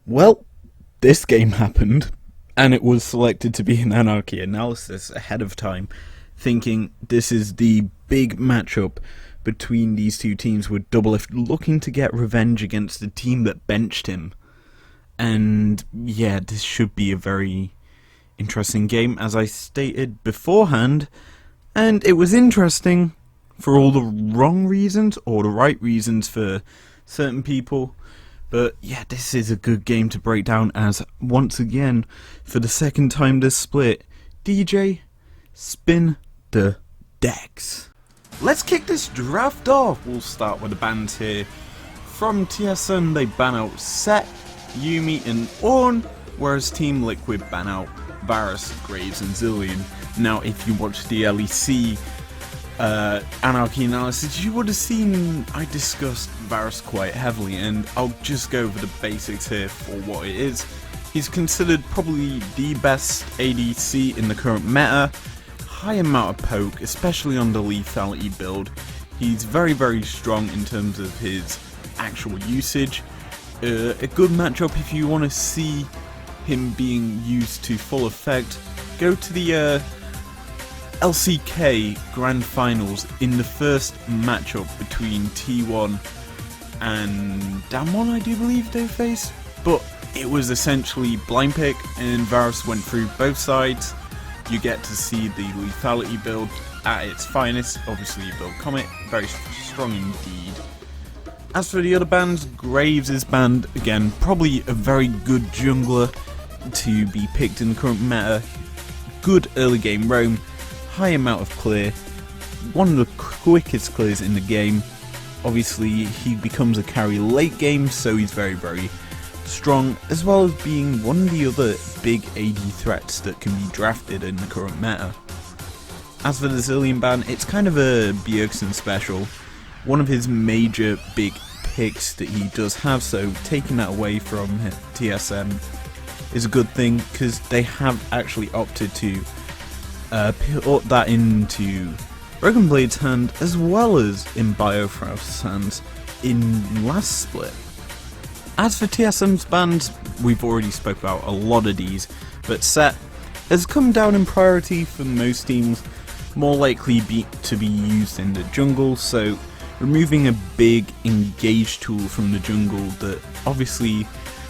Well, this game happened, and it was selected to be an Anarchy analysis ahead of time, thinking this is the big matchup between these two teams, with Doublelift looking to get revenge against the team that benched him. And yeah, this should be a very interesting game, as I stated beforehand, and it was interesting for all the wrong reasons, or the right reasons for certain people. But yeah, this is a good game to break down, as once again, for the second time this split, DJ, spin the decks. Let's kick this draft off. We'll start with the bans here. From TSM, they ban out Set, Yumi and Ornn, whereas Team Liquid ban out Varus, Graves and Zillion. Now, if you watched the LEC Anarchy analysis, you would have seen I discussed Varus quite heavily, and I'll just go over the basics here for what it is. He's considered probably the best ADC in the current meta, high amount of poke, especially on the lethality build. He's very, very strong in terms of his actual usage. A good matchup if you want to see him being used to full effect. Go to the LCK Grand Finals in the first matchup between T1 and Damwon, I do believe they faced, but it was essentially blind pick and Varus went through both sides. You get to see the lethality build at its finest. Obviously you build Comet, very strong indeed. As for the other bans, Graves is banned again, probably a very good jungler to be picked in the current meta. Good early game roam, high amount of clear, one of the quickest clears in the game. Obviously he becomes a carry late game, so he's very, very strong, as well as being one of the other big AD threats that can be drafted in the current meta. As for the Zillion ban, it's kind of a Bjergsen special. One of his major big picks that he does have, so taking that away from TSM is a good thing, because they have actually opted to put that into Broken Blade's hand, as well as in Biofrost's hands in last split. As for TSM's bans, we've already spoke about a lot of these, but Set has come down in priority for most teams, more likely to be used in the jungle, so removing a big engage tool from the jungle that obviously,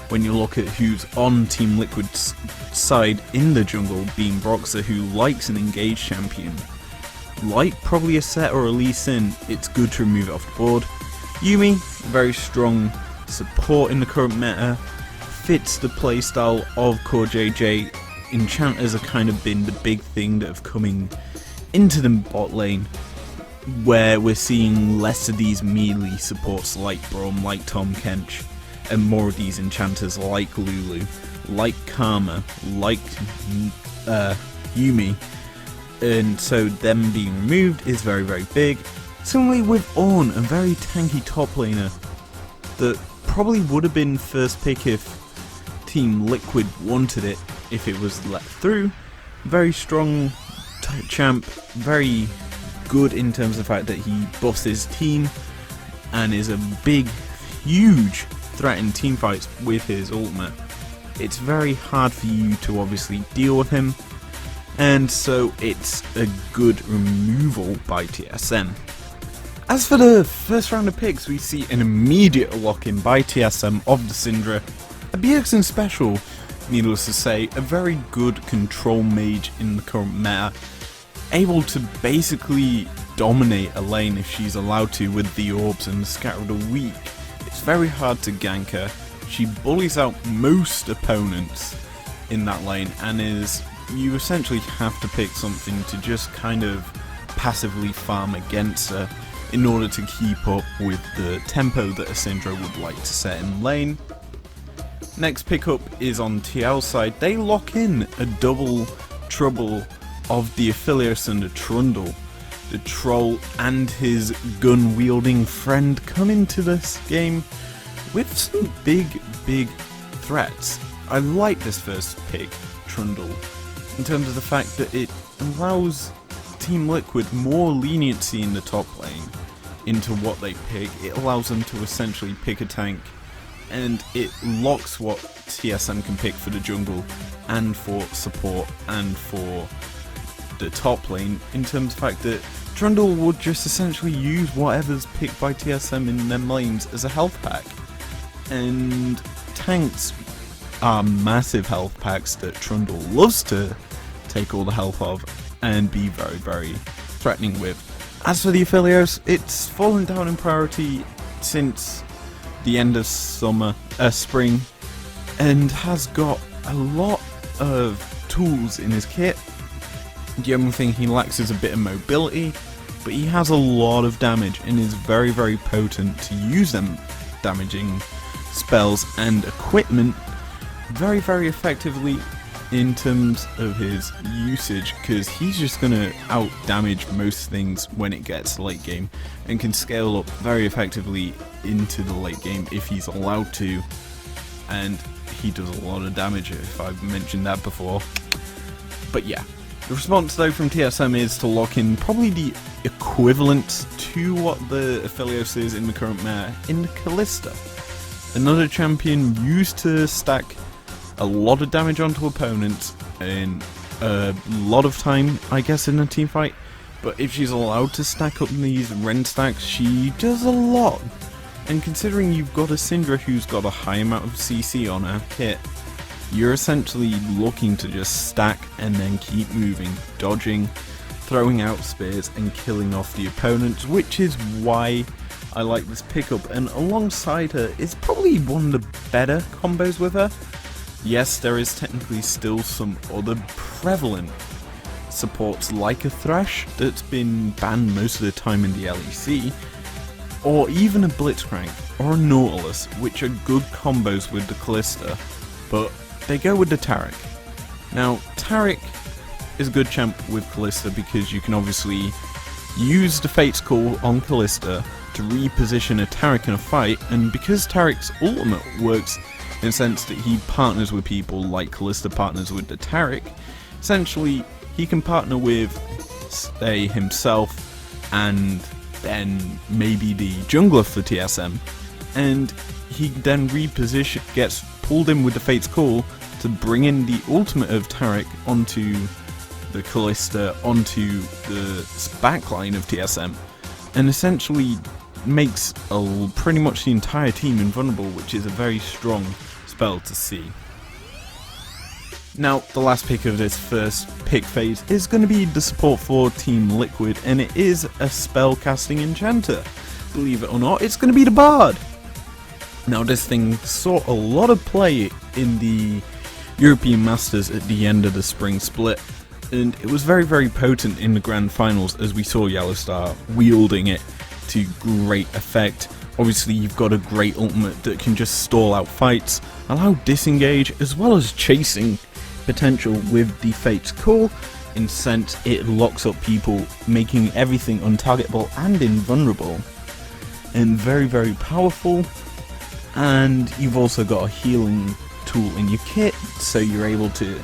when you look at who's on Team Liquid's side in the jungle, being Broxah, who likes an engaged champion, like probably a Set or a Lee Sin, it's good to remove it off the board. Yumi, very strong support in the current meta, fits the playstyle of Core JJ. Enchanters have kind of been the big thing that have coming into the bot lane, where we're seeing less of these melee supports like Braum, like Tom Kench, and more of these enchanters like Lulu, like Karma, like Yumi, and so them being removed is very, very big. Similarly with Ornn, a very tanky top laner that probably would have been first pick if Team Liquid wanted it, if it was let through. Very strong champ, very good in terms of the fact that he buffs his team and is a big, huge threat in teamfights with his ultimate. It's very hard for you to obviously deal with him, and so it's a good removal by TSM. As for the first round of picks, we see an immediate lock-in by TSM of the Syndra, a Bjergsen special, needless to say, a very good control mage in the current meta, able to basically dominate a lane if she's allowed to with the orbs and Scatter the Weak. It's very hard to gank her. She bullies out most opponents in that lane, and you essentially have to pick something to just kind of passively farm against her in order to keep up with the tempo that a Syndra would like to set in lane. Next pickup is on TL side. They lock in a double trouble of the Aphelios and the Trundle. The troll and his gun-wielding friend come into this game with some big threats. I like this first pick, Trundle, in terms of the fact that it allows Team Liquid more leniency in the top lane into what they pick. It allows them to essentially pick a tank and it locks what TSM can pick for the jungle and for support and for the top lane, in terms of the fact that Trundle would just essentially use whatever's picked by TSM in them lanes as a health pack. And tanks are massive health packs that Trundle loves to take all the health of and be very, very threatening with. As for the Aphelios, it's fallen down in priority since the end of spring, and has got a lot of tools in his kit. The only thing he lacks is a bit of mobility, but he has a lot of damage and is very, very potent to use them damaging spells and equipment very, very effectively in terms of his usage, because he's just going to out damage most things when it gets late game and can scale up very effectively into the late game if he's allowed to, and he does a lot of damage if I've mentioned that before. But yeah, the response though from TSM is to lock in probably the equivalent to what the Aphelios is in the current meta in the Kalista, another champion used to stack a lot of damage onto opponents in a lot of time, I guess, in a team fight. But if she's allowed to stack up these Ren stacks, she does a lot. And considering you've got a Syndra who's got a high amount of CC on her kit, you're essentially looking to just stack and then keep moving, dodging, throwing out spears and killing off the opponents, which is why I like this pickup. And alongside her is probably one of the better combos with her. Yes, there is technically still some other prevalent supports like a Thresh that's been banned most of the time in the LEC, or even a Blitzcrank or a Nautilus, which are good combos with the Kalista, but they go with the Taric. Now, Taric is a good champ with Kalista because you can obviously use the Fate's Call on Kalista to reposition a Taric in a fight, and because Taric's ultimate works in the sense that he partners with people like Kalista partners with the Taric, essentially he can partner with, say, himself and then maybe the jungler for TSM, and he then gets pulled in with the Fate's Call to bring in the ultimate of Taric onto the Kalista, onto the backline of TSM, and essentially makes pretty much the entire team invulnerable, which is a very strong spell to see. Now, the last pick of this first pick phase is going to be the support for Team Liquid, and it is a spell casting enchanter. Believe it or not, it's going to be the Bard. Now, this thing saw a lot of play in the European Masters at the end of the spring split, and it was very, very potent in the grand finals as we saw Yellowstar wielding it to great effect. Obviously, you've got a great ultimate that can just stall out fights, allow disengage, as well as chasing potential with the Fate's Call, in sense it locks up people, making everything untargetable and invulnerable, and very, very powerful. And you've also got a healing tool in your kit, so you're able to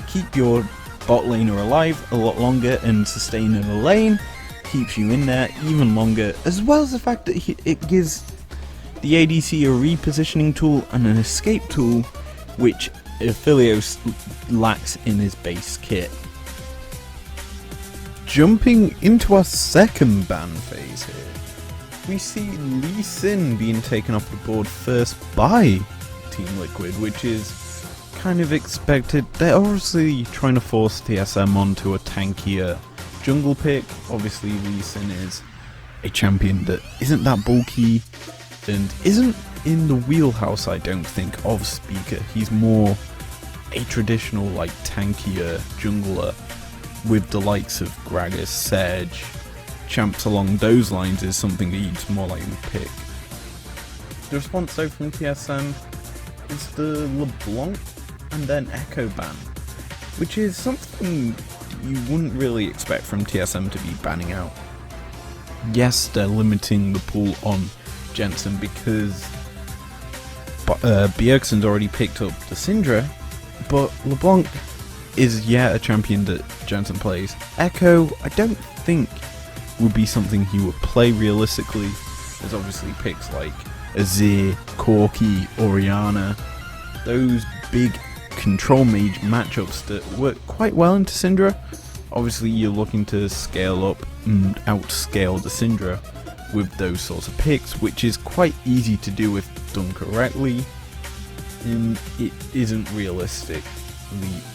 keep your bot laner alive a lot longer and sustain in a lane, keeps you in there even longer, as well as the fact that it gives the ADC a repositioning tool and an escape tool, which Aphelios lacks in his base kit. Jumping into our second ban phase here, we see Lee Sin being taken off the board first by Team Liquid, which is kind of expected. They're obviously trying to force TSM onto a tankier jungle pick. Obviously, Lee Sin is a champion that isn't that bulky and isn't in the wheelhouse, I don't think, of Speaker. He's more a traditional, like, tankier jungler with the likes of Gragas, Sedge. Champs along those lines is something that he'd more likely pick. The response though from TSM is the LeBlanc and then Echo ban, which is something you wouldn't really expect from TSM to be banning out. Yes, they're limiting the pool on Jensen because Bjergsen's already picked up the Syndra, but LeBlanc is a champion that Jensen plays. Echo, I don't think would be something he would play realistically. There's obviously picks like Azir, Corki, Orianna, those big control mage matchups that work quite well into Syndra. Obviously you're looking to scale up and outscale the Syndra with those sorts of picks, which is quite easy to do if done correctly, and it isn't realistically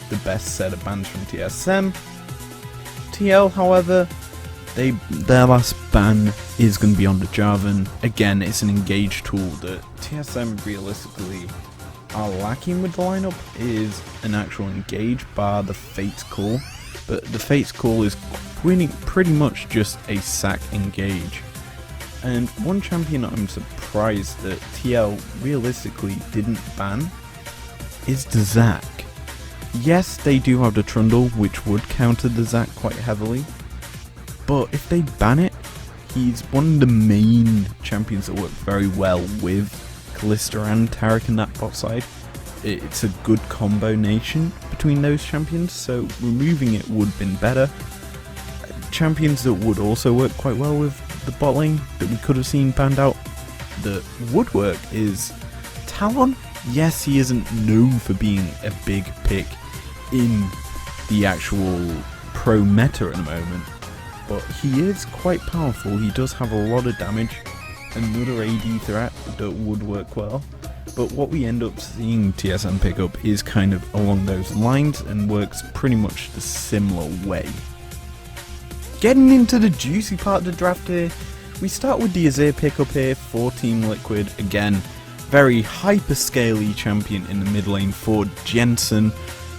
the best set of bans from TSM. TL, however, their last ban is going to be on the Jarvan. Again, it's an engage tool that TSM realistically are lacking with the lineup, is an actual engage bar the Fate's Call, but the Fate's Call is pretty much just a sack engage. And one champion I'm surprised that TL realistically didn't ban is the Zac. Yes, they do have the Trundle, which would counter the Zac quite heavily, but if they ban it, he's one of the main champions that work very well with Kalista and Taric in that bot side. It's a good combination between those champions, so removing it would have been better. Champions that would also work quite well with the bot lane that we could have seen banned out that would work is Talon. Yes, he isn't known for being a big pick in the actual pro meta at the moment, but he is quite powerful. He does have a lot of damage, another AD threat that would work well, but what we end up seeing TSM pick up is kind of along those lines and works pretty much the similar way. Getting into the juicy part of the draft here, we start with the Azir pickup here for Team Liquid. Again, very hyper-scaly champion in the mid lane for Jensen.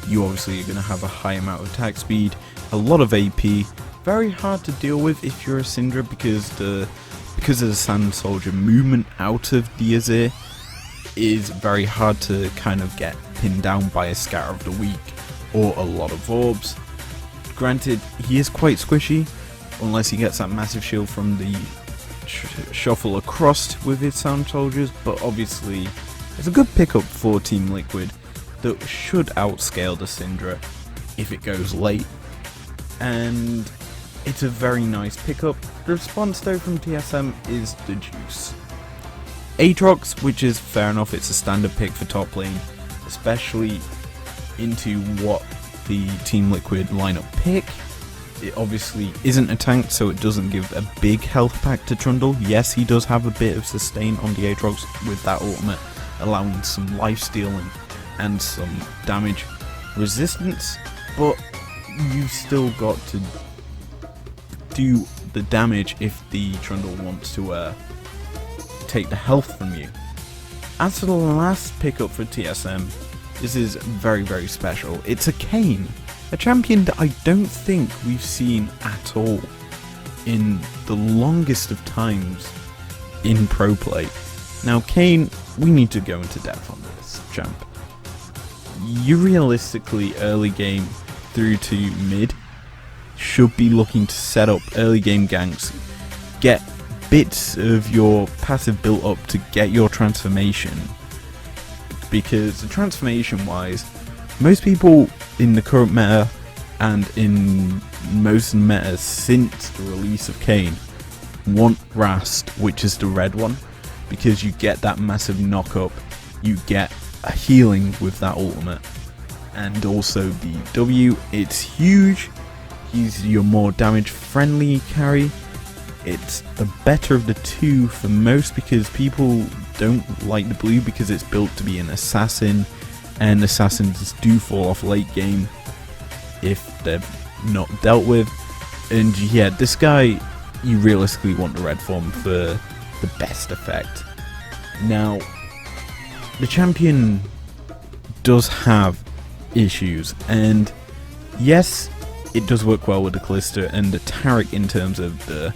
You obviously are going to have a high amount of attack speed, a lot of AP, very hard to deal with if you're a Syndra because of the Sand Soldier movement out of the Azir is very hard to kind of get pinned down by a Scatter of the Weak or a lot of orbs. Granted, he is quite squishy, unless he gets that massive shield from the shuffle across with his Sound Soldiers, but obviously it's a good pickup for Team Liquid that should outscale the Syndra if it goes late, and it's a very nice pickup. The response though from TSM is the juice. Aatrox, which is fair enough, it's a standard pick for top lane, especially into what the Team Liquid lineup pick. It obviously isn't a tank, so it doesn't give a big health pack to Trundle. Yes, he does have a bit of sustain on the Aatrox with that ultimate, allowing some life stealing and some damage resistance, but you still got to do the damage if the Trundle wants to take the health from you. As for the last pickup for TSM, this is very, very special. It's a Kayn, a champion that I don't think we've seen at all in the longest of times in pro play. Now Kayn, we need to go into depth on this champ. You realistically early game through to mid should be looking to set up early game ganks, get bits of your passive built up to get your transformation, because the transformation wise, most people in the current meta and in most metas since the release of Kayn want Rast, which is the red one, because you get that massive knock up, you get a healing with that ultimate, and also the W, it's huge. He's your more damage friendly carry. It's the better of the two for most, because people don't like the blue because it's built to be an assassin, and assassins do fall off late game if they're not dealt with. And yeah, this guy, you realistically want the red form for the best effect. Now, the champion does have issues, and yes, it does work well with the Kalista and the Taric in terms of the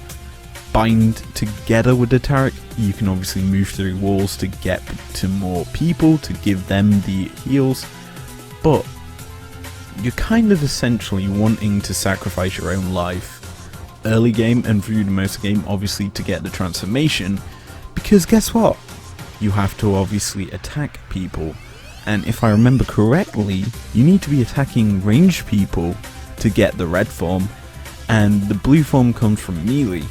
bind together with the Taric. You can obviously move through walls to get to more people to give them the heals, but you're kind of essentially wanting to sacrifice your own life early game and through the most game, obviously, to get the transformation, because guess what? You have to obviously attack people, and if I remember correctly, you need to be attacking ranged people to get the red form, and the blue form comes from melee.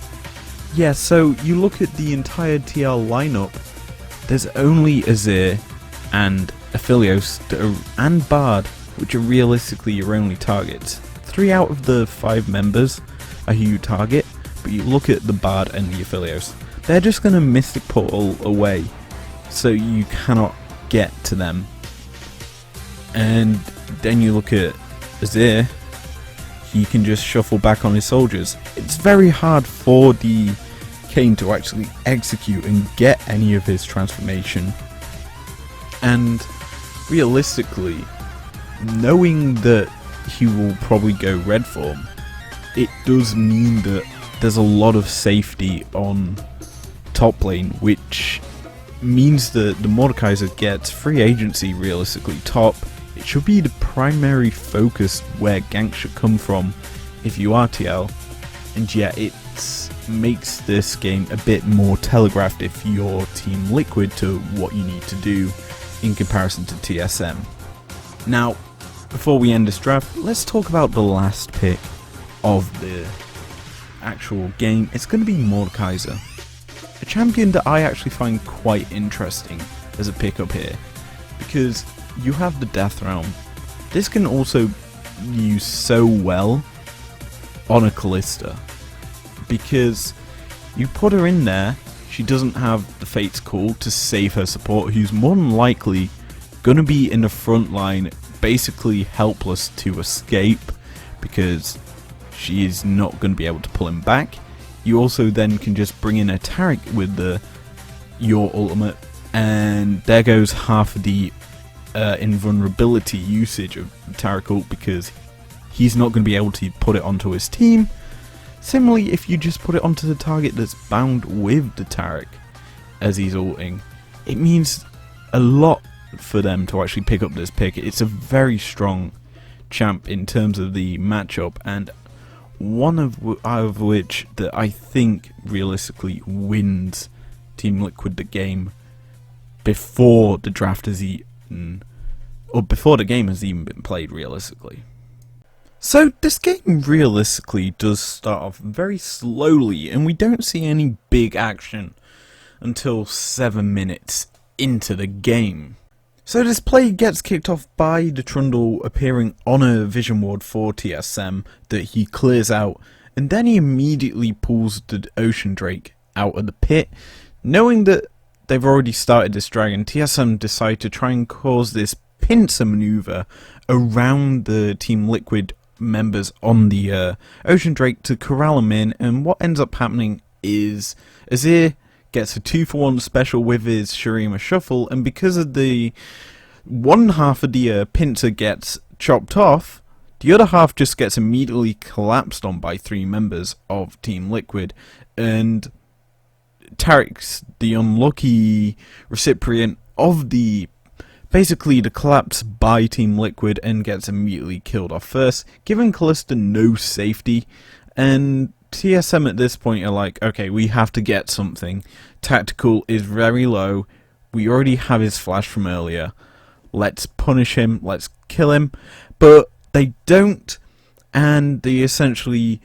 Yeah, so you look at the entire TL lineup, there's only Azir and Aphelios and Bard, which are realistically your only targets. 3 out of the 5 members are who you target, but you look at the Bard and the Aphelios, they're just going to Mystic Portal away, so you cannot get to them. And then you look at Azir, he can just shuffle back on his soldiers. It's very hard for the Kayn to actually execute and get any of his transformation. And realistically, knowing that he will probably go red form, it does mean that there's a lot of safety on top lane, which means that the Mordekaiser gets free agency realistically top. It should be the primary focus where gank should come from if you are TL, and yet it makes this game a bit more telegraphed if you're Team Liquid to what you need to do in comparison to TSM. Now, before we end this draft, let's talk about the last pick of the actual game. It's going to be Mordekaiser, a champion that I actually find quite interesting as a pickup here, because you have the Death Realm. This can also use so well on a Callista, because you put her in there, she doesn't have the Fate's Call to save her support, who's more than likely going to be in the front line, basically helpless to escape, because she is not going to be able to pull him back. You also then can just bring in a Taric with your ultimate, and there goes half of the invulnerability usage of Taric ult, because he's not going to be able to put it onto his team. Similarly, if you just put it onto the target that's bound with the Taric as he's ulting, it means a lot for them to actually pick up this pick. It's a very strong champ in terms of the matchup, and one of which that I think realistically wins Team Liquid the game before the draft has even, or before the game has even been played realistically. So this game realistically does start off very slowly, and we don't see any big action until 7 minutes into the game. So this play gets kicked off by the Trundle appearing on a vision ward for TSM that he clears out, and then he immediately pulls the Ocean Drake out of the pit. Knowing that they've already started this dragon, TSM decide to try and cause this pincer maneuver around the Team Liquid members on the Ocean Drake to corral him in, and what ends up happening is Azir gets a 2-for-1 special with his Shurima Shuffle, and because of the one half of the pincer gets chopped off, the other half just gets immediately collapsed on by 3 members of Team Liquid, and Taric's the unlucky recipient of basically the collapse by Team Liquid and gets immediately killed off first, giving Callista no safety. And TSM at this point are like, okay, we have to get something. Tactical is very low. We already have his flash from earlier. Let's punish him. Let's kill him. But they don't, and they essentially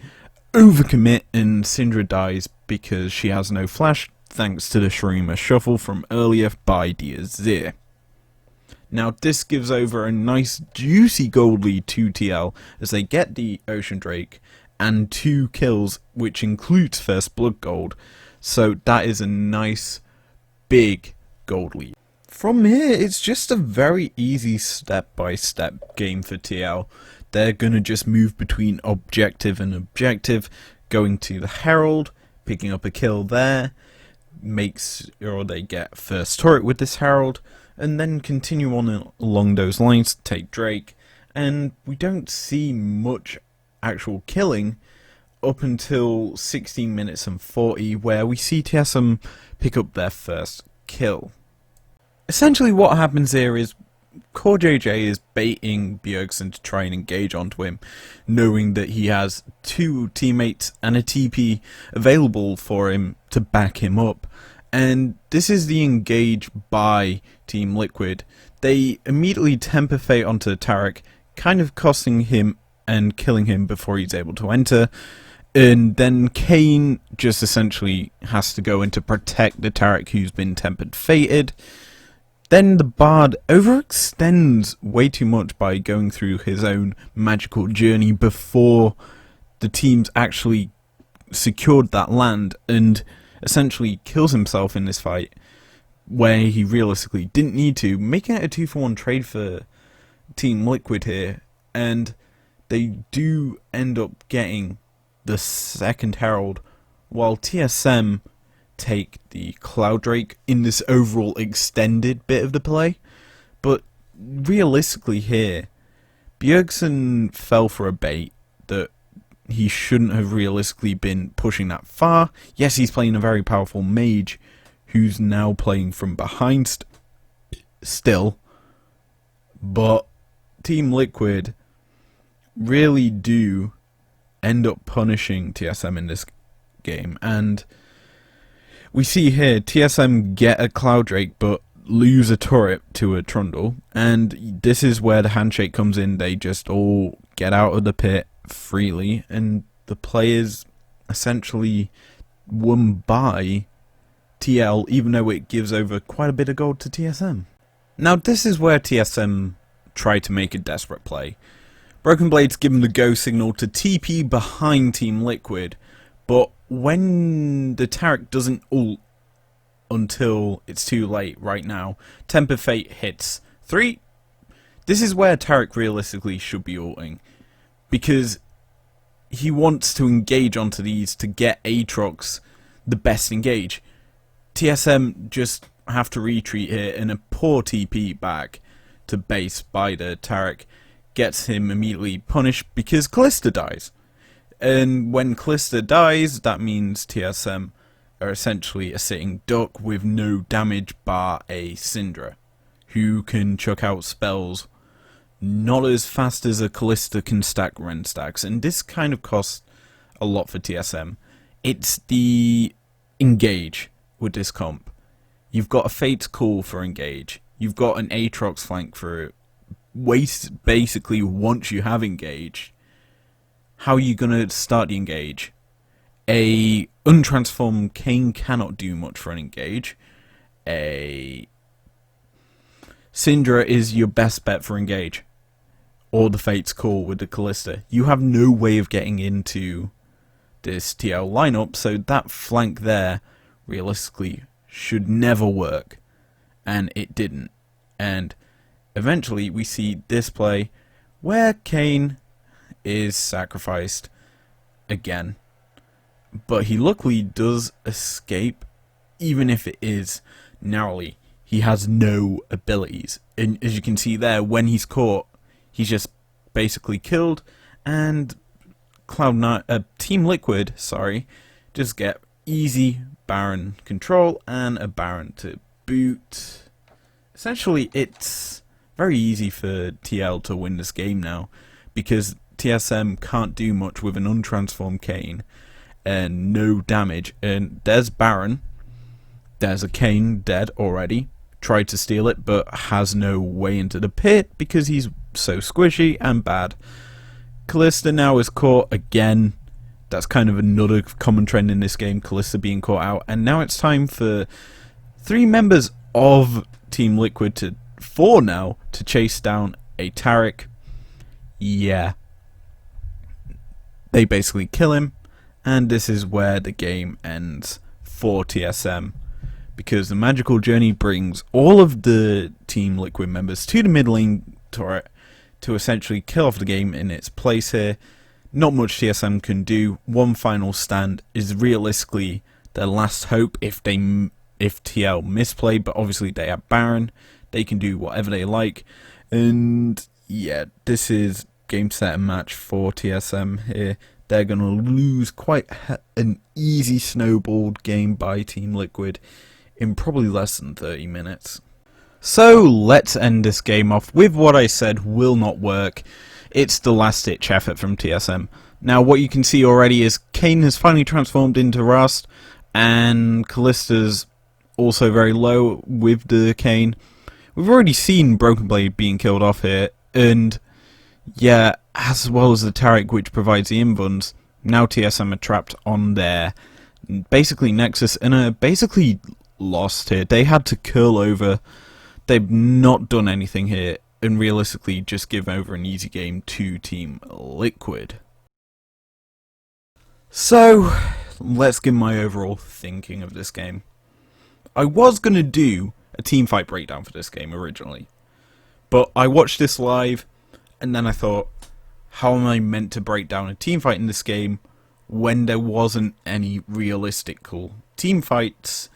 overcommit, and Syndra dies because she has no flash, thanks to the Shurima Shuffle from earlier by the Azir. Now this gives over a nice juicy gold lead to TL as they get the Ocean Drake and 2 kills, which includes first blood gold, so that is a nice big gold lead. From here it's just a very easy step-by-step game for TL. They're gonna just move between objective and objective, going to the Herald, picking up a kill there, makes sure they get first turret with this Herald, and then continue on along those lines to take Drake, and we don't see much actual killing up until 16 minutes and 40, where we see TSM pick up their first kill. Essentially what happens here is Core JJ is baiting Bjergsen to try and engage onto him, knowing that he has 2 teammates and a TP available for him to back him up. And this is the engage by Team Liquid. They immediately temper fate onto Taric, kind of costing him and killing him before he's able to enter. And then Kane just essentially has to go in to protect the Tarek who's been tempered fated. Then the Bard overextends way too much by going through his own magical journey before the teams actually secured that land, and essentially kills himself in this fight where he realistically didn't need to, making it a 2-for-1 trade for Team Liquid here, and they do end up getting the second Herald, while TSM take the Cloud Drake in this overall extended bit of the play. But realistically here, Bjergsen fell for a bait that he shouldn't have realistically been pushing that far. Yes, he's playing a very powerful mage who's now playing from behind still, but Team Liquid really do end up punishing TSM in this game, and we see here TSM get a Cloud Drake but lose a turret to a Trundle, and this is where the handshake comes in. They just all get out of the pit freely, and the players essentially won by TL, even though it gives over quite a bit of gold to TSM. Now this is where TSM try to make a desperate play. Broken Blades give him the go signal to TP behind Team Liquid, but when the Tarek doesn't ult until it's too late right now, Temper Fate hits 3. This is where Tarek realistically should be ulting, because he wants to engage onto these to get Aatrox the best engage. TSM just have to retreat here, and a poor TP back to base by the Tarek gets him immediately punished because Kalista dies. And when Kalista dies, that means TSM are essentially a sitting duck with no damage bar a Syndra, who can chuck out spells not as fast as a Kalista can stack Ren stacks, and this kind of costs a lot for TSM. It's the engage with this comp. You've got a Fate's Call for engage, you've got an Aatrox flank for waste basically once you have engaged. How are you going to start the engage? A untransformed Kane cannot do much for an engage. A Syndra is your best bet for engage, or the Fate's Call with the Kalista. You have no way of getting into this TL lineup, so that flank there realistically should never work, and it didn't. And eventually we see this play where Kane is sacrificed again, but he luckily does escape, even if it is narrowly. He has no abilities, and as you can see there, when he's caught, he's just basically killed, and Team Liquid, just get easy Baron control and a Baron to boot. Essentially, it's very easy for TL to win this game now, because TSM can't do much with an untransformed Kane and no damage. And there's Baron, there's a Kane dead already, tried to steal it but has no way into the pit because he's so squishy and bad. Kalista now is caught again. That's kind of another common trend in this game, Kalista being caught out, and now it's time for 3 members of Team Liquid 4 now to chase down a Tarek. Yeah, they basically kill him, and this is where the game ends for TSM, because the magical journey brings all of the Team Liquid members to the mid lane turret to essentially kill off the game in its place here. Not much TSM can do. One final stand is realistically their last hope if TL misplay, but obviously they have Baron. They can do whatever they like, and yeah, this is game, set, and match for TSM here. They're going to lose quite an easy snowballed game by Team Liquid in probably less than 30 minutes. So let's end this game off with what I said will not work. It's the last ditch effort from TSM. Now what you can see already is Kane has finally transformed into Rust, and Kalista's also very low with the Kane. We've already seen Broken Blade being killed off here, and yeah, as well as the Tarek, which provides the invuns, Now TSM are trapped on their basically Nexus and are basically lost here. They had to curl over. They've not done anything here and realistically just give over an easy game to Team Liquid. So, let's give my overall thinking of this game. I was going to do a teamfight breakdown for this game originally, but I watched this live and then I thought, how am I meant to break down a teamfight in this game when there wasn't any realistical teamfights?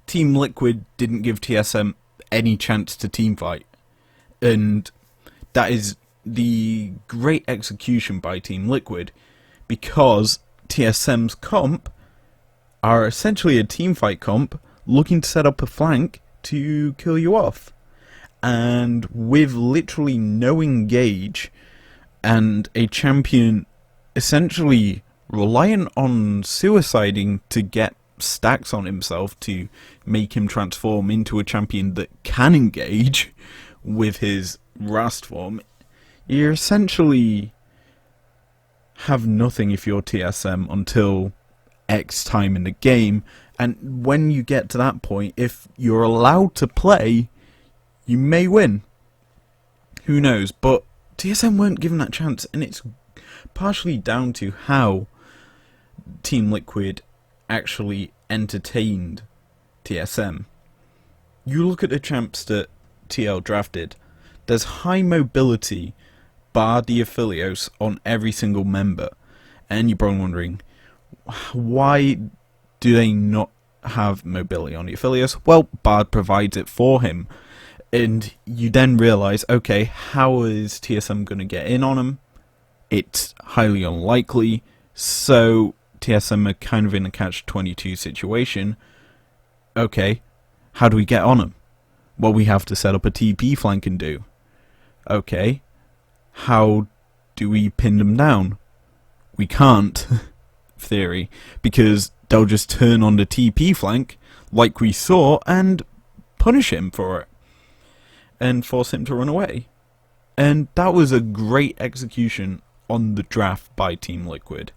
Team Liquid didn't give TSM any chance to teamfight, and that is the great execution by Team Liquid, because TSM's comp are essentially a teamfight comp looking to set up a flank to kill you off, and with literally no engage and a champion essentially reliant on suiciding to get stacks on himself to make him transform into a champion that can engage with his Rast form, you essentially have nothing if you're TSM until X time in the game, and when you get to that point, if you're allowed to play, you may win. Who knows? But TSM weren't given that chance, and it's partially down to how Team Liquid actually entertained TSM. You look at the champs that TL drafted, there's high mobility bar the Aphelios on every single member, and you're probably wondering, why do they not have mobility on the Aphelios? Well, Bard provides it for him, and you then realise, okay, how is TSM going to get in on him? It's highly unlikely, so TSM are kind of in a catch-22 situation. Okay, how do we get on him? Well, we have to set up a TP flank and do. Okay, how do we pin them down? We can't, theory, because they'll just turn on the TP flank, like we saw, and punish him for it, and force him to run away. And that was a great execution on the draft by Team Liquid.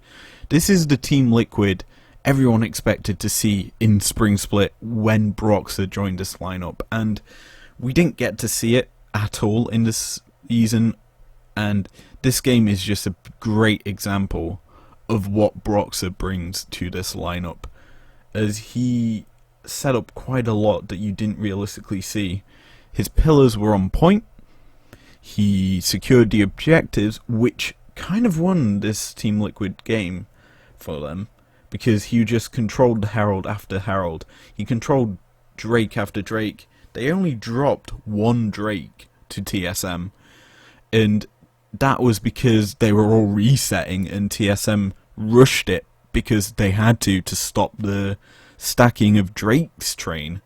This is the Team Liquid everyone expected to see in Spring Split when Broxah joined this lineup, and we didn't get to see it at all in this season, and this game is just a great example of what Broxah brings to this lineup, as he set up quite a lot that you didn't realistically see. His pillars were on point, he secured the objectives, which kind of won this Team Liquid game for them, because he just controlled Herald after Herald. He controlled Drake after Drake. They only dropped one Drake to TSM, and that was because they were all resetting and TSM rushed it because they had to stop the stacking of Drake's train.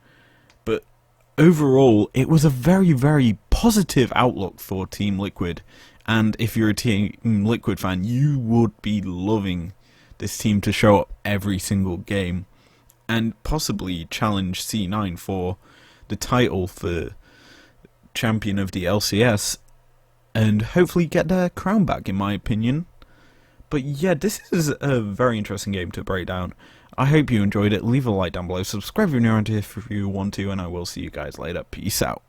But overall, it was a very, very positive outlook for Team Liquid, and if you're a Team Liquid fan, you would be loving this team to show up every single game and possibly challenge C9 for the title for champion of the LCS and hopefully get their crown back, in my opinion. But yeah, this is a very interesting game to break down. I hope you enjoyed it. Leave a like down below, subscribe if you're new around here if you want to, and I will see you guys later. Peace out.